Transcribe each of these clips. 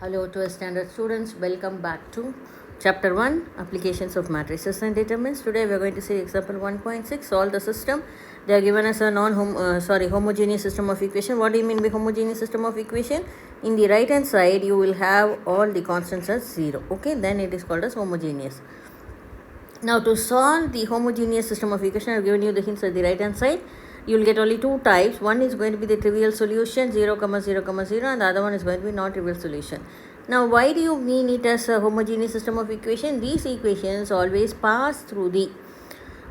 Hello to our standard students, welcome back to chapter 1 applications of matrices and determinants. Today we are going to see example 1.6 solve the system. They are given us a homogeneous system of equation. What do you mean by homogeneous system of equation? In the right hand side you will have all the constants as 0. Okay, then it is called as homogeneous. Now to solve the homogeneous system of equation, I have given you the hints at the right hand side. You will get only two types. One is going to be the trivial solution 0, 0, 0, and the other one is going to be non-trivial solution. Now why do you mean it as a homogeneous system of equation? These equations always pass through the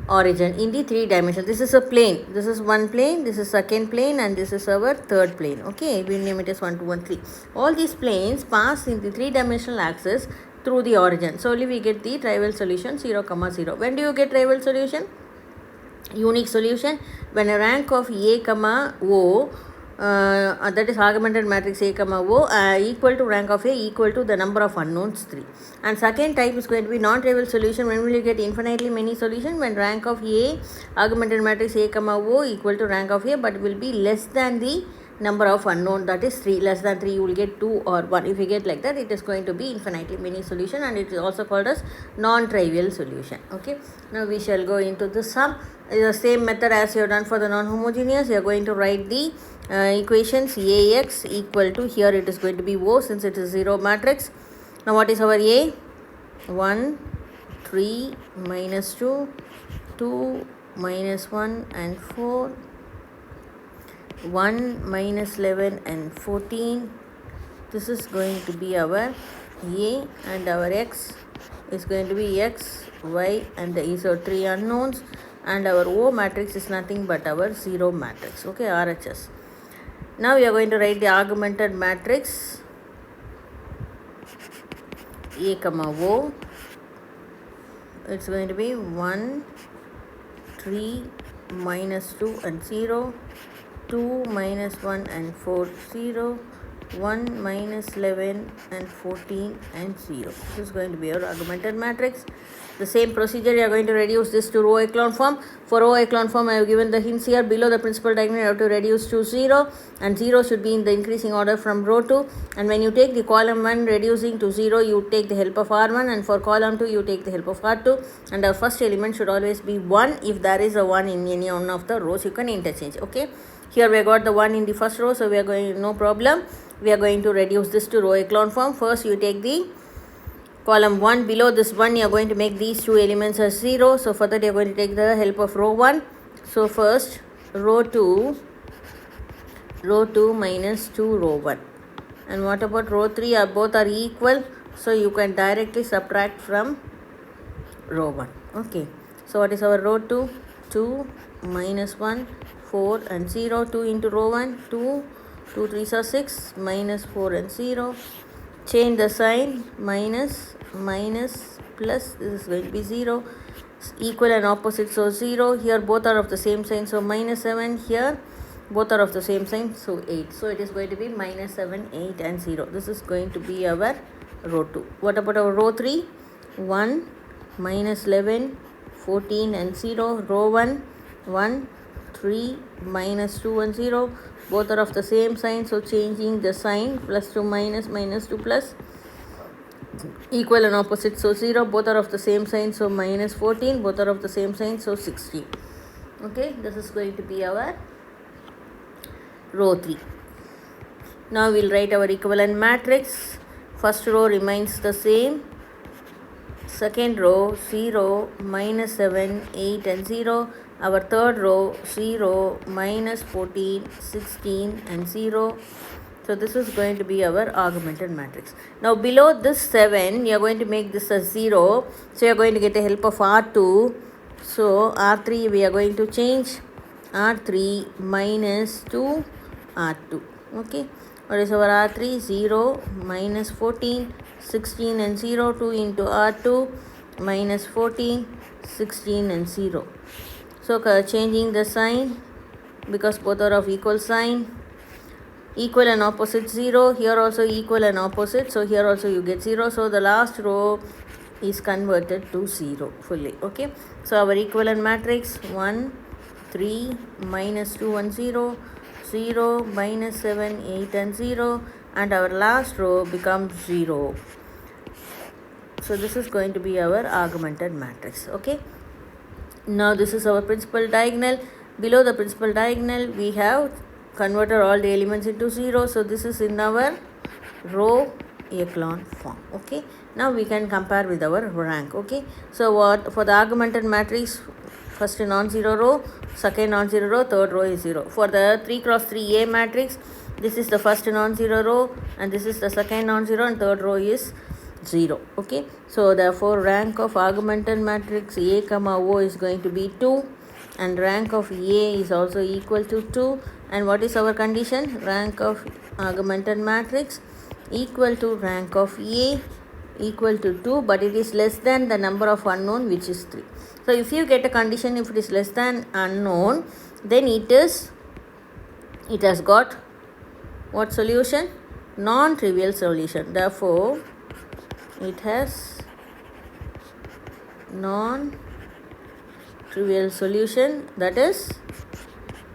origin in the three dimensions. This is a plane. This is one plane, this is second plane, and this is our third plane. Okay, we name it as 1, 2, 1, 3. All these planes pass in the three-dimensional axis through the origin. So only we get the trivial solution 0, 0. When do you get trivial solution? Unique solution when a rank of A, O that is augmented matrix A, O equal to rank of A equal to the number of unknowns 3. And second type is going to be non-trivial solution. When will you get infinitely many solution? When rank of A augmented matrix A, O equal to rank of A but will be less than the number of unknown, that is 3. Less than 3 you will get 2 or 1. If you get like that, it is going to be infinitely many solution, and it is also called as non-trivial solution. Okay, now we shall go into the sum. The same method as you have done for the non-homogeneous. You are going to write the equations Ax equal to, here it is going to be O since it is 0 matrix. Now what is our A? 1, 3, minus 2, 2, minus 1 and 4, 1, minus 11 and 14. This is going to be our A, and our X is going to be X, Y, and these are 3 unknowns, and our O matrix is nothing but our 0 matrix. Okay, RHS. Now we are going to write the augmented matrix A, O. It's going to be 1, 3, minus 2 and 0, 2, minus 1 and 4, 0, 1, minus 11 and 14 and 0. This is going to be our augmented matrix. The same procedure, you are going to reduce this to row echelon form. For row echelon form, I have given the hints here. Below the principal diagonal, you have to reduce to 0, and 0 should be in the increasing order from row 2. And when you take the column 1 reducing to 0, you take the help of R1, and for column 2, you take the help of R2. And our first element should always be 1. If there is a 1 in any one of the rows, you can interchange. Okay. Here we have got the 1 in the first row, so we are going, no problem. We are going to reduce this to row echelon form. First, you take the column 1. Below this 1, you are going to make these two elements as 0. So for that, you are going to take the help of row 1. So first, row 2 minus 2 row 1. And what about row 3? Both are equal. So you can directly subtract from row 1. Okay. So what is our row 2? 2 minus 1, 4 and 0. 2 into row 1, 2, 2 3s are 6, minus 4 and 0. Change the sign, minus, minus, plus, this is going to be 0. Equal and opposite, so 0. Here both are of the same sign, so minus 7. Here both are of the same sign, so 8. So it is going to be minus 7, 8 and 0. This is going to be our row 2. What about our row 3? 1, minus 11, 14 and 0. Row 1, 1, 3, minus 2 and 0. Both are of the same sign, so changing the sign, plus to minus, minus to plus. Equal and opposite, so 0. Both are of the same sign, so minus 14. Both are of the same sign, so 16. Okay, this is going to be our row 3. Now we'll write our equivalent matrix. First row remains the same. Second row 0, minus 7, 8 and 0. Our third row 0, minus 14, 16 and 0. So this is going to be our augmented matrix. Now below this 7, you are going to make this as 0. So you are going to get the help of R2. So R3 we are going to change. R3 minus 2 R2. Okay. What is our R3? 0, minus 14, 16 and 0. 2 into R2, minus 14, 16 and 0. So changing the sign, because both are of equal sign. Equal and opposite 0. Here also equal and opposite. So here also you get 0. So the last row is converted to 0 fully. Okay. So our equivalent matrix 1, 3, minus 2 and 0. 0, minus 7, 8 and 0. and our last row becomes 0. So this is going to be our augmented matrix. Okay, now this is our principal diagonal. Below the principal diagonal we have converted all the elements into 0. So this is in our row echelon form. Okay, now we can compare with our rank. Okay, so what for the augmented matrix, first non-zero row, second non-zero row, third row is 0. For the 3 cross 3 A matrix, this is the first non-zero row and this is the second non-zero and third row is 0. Okay, so therefore rank of augmented matrix A comma O is going to be 2 and rank of A is also equal to 2. And what is our condition? Rank of augmented matrix equal to rank of A equal to 2, but it is less than the number of unknown, which is 3. So if you get a condition, if it is less than unknown, then it has got what solution? Non-trivial solution. Therefore it has non-trivial solution, that is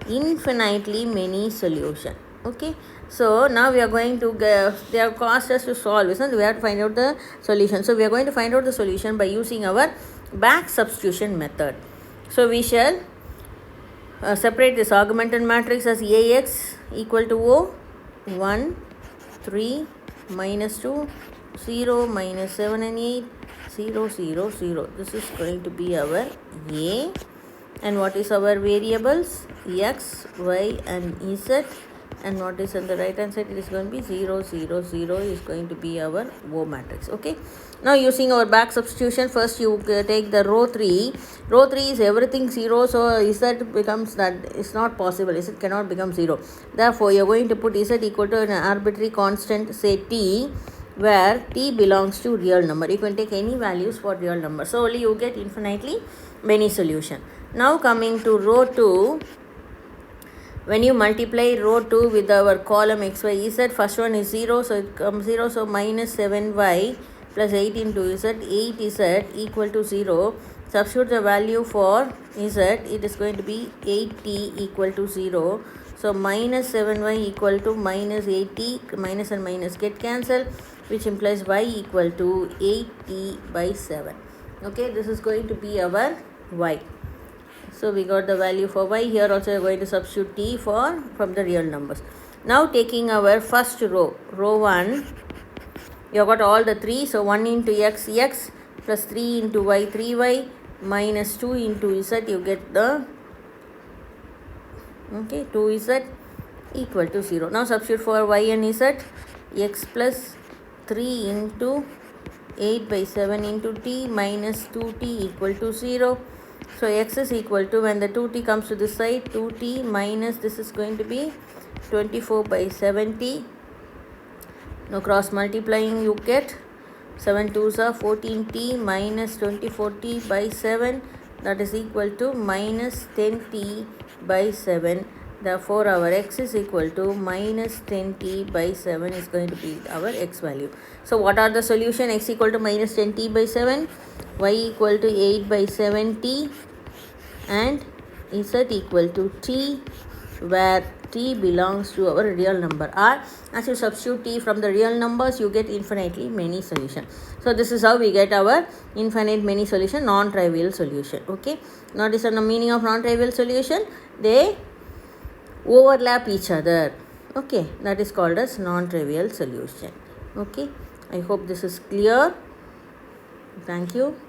infinitely many solution. Okay, so now we are going to they have caused us to solve, isn't it? We have to find out the solution. So we are going to find out the solution by using our back substitution method. So we shall separate this augmented matrix as AX equal to O, 1, 3, minus 2, 0, minus 7 and 8, 0, 0, 0. This is going to be our A. And what is our variables? X, Y and Z. And what is on the right hand side? It is going to be 0, 0, 0 is going to be our O matrix. Okay, now using our back substitution, first you take the row 3. Row 3 is everything 0, so Z becomes, that is not possible, Z cannot become 0. Therefore you are going to put Z equal to an arbitrary constant, say T, where T belongs to real number. You can take any values for real number, so only you get infinitely many solution. Now coming to row 2, when you multiply row 2 with our column x, y, z, first one is 0, so it comes 0, so minus 7y plus 8 into z, 8z equal to 0. Substitute the value for z, it is going to be 8t equal to 0. So minus 7y equal to minus 8t, minus and minus get cancelled, which implies y equal to 8t by 7. Okay, this is going to be our y. So we got the value for y. Here also we are going to substitute t from the real numbers. Now taking our first row, row 1, you have got all the 3. So 1 into x, x, plus 3 into y, 3y, minus 2 into z, you get the 2z equal to 0. Now substitute for y and z, x plus 3 into 8 by 7 into t minus 2t equal to 0. So x is equal to, when the 2t comes to this side, 2t minus this is going to be 24 by 7t. Now cross multiplying you get 7 2s are 14t minus 24t by 7, that is equal to minus 10t by 7. Therefore our x is equal to minus 10t by 7 is going to be our x value. So what are the solution? X equal to minus 10t by 7, y equal to 8 by 7t, and z equal to t, where t belongs to our real number. Or as you substitute t from the real numbers, you get infinitely many solution. So this is how we get our infinite many solution, non-trivial solution. Okay, now this is the meaning of non-trivial solution. They overlap each other. Okay, that is called as non-trivial solution. Okay, I hope this is clear. Thank you.